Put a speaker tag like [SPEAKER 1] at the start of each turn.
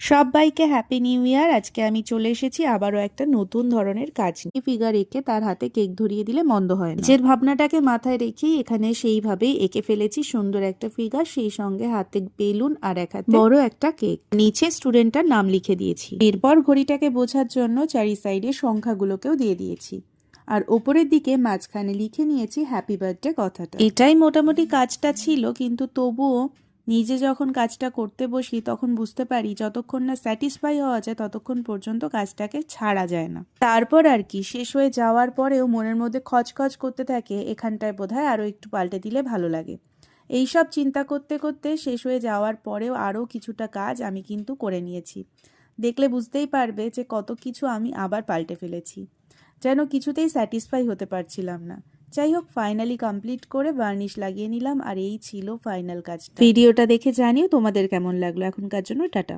[SPEAKER 1] সবাইকে happy new year. আজকে আমি চলে এসেছি আবারও একটা নতুন ধরনের কাজ নিয়ে। ফিগার এঁকে তার হাতে কেক ধরিয়ে দিলে মন্দ হয় না। নিজের ভাবনাটাকে মাথায় রেখেই এখানে সেইভাবেই এঁকে ফেলেছি সুন্দর একটা ফিগার, সেই সঙ্গে হাতে বেলুন আর এক হাতে বড় একটা কেক। নিচে স্টুডেন্টটার নাম লিখে দিয়েছি। এরপর ঘড়িটাকে বোঝার জন্য চারি সাইডে সংখ্যাগুলোকেও দিয়ে দিয়েছি। আর ওপরের দিকে মাঝখানে লিখে নিয়েছি হ্যাপি বার্থডে কথাটা। এটাই মোটামুটি কাজটা ছিল, কিন্তু তবুও নিজে যখন কাজটা করতে বসি তখন বুঝতে পারি যতক্ষণ না স্যাটিসফাই হওয়া যায় ততক্ষণ পর্যন্ত কাজটাকে ছাড়া যায় না। তারপর আর কি, শেষ হয়ে যাওয়ার পরেও মনের মধ্যে খচখচ করতে থাকে, এখানটায় বোধহয় আরও একটু পাল্টে দিলে ভালো লাগে। এইসব চিন্তা করতে করতে শেষ হয়ে যাওয়ার পরেও আরও কিছুটা কাজ আমি কিন্তু করে নিয়েছি। দেখলে বুঝতেই পারবে যে কত কিছু আমি আবার পাল্টে ফেলেছি। যেন কিছুতেই স্যাটিসফাই হতে পারছিলাম না। যাই হোক, ফাইনালি কমপ্লিট করে বার্নিশ লাগিয়ে নিলাম, আর এই ছিল ফাইনাল কাজটা। ভিডিওটা দেখে জানিও তোমাদের কেমন লাগলো। এখনকার জন্য টাটা।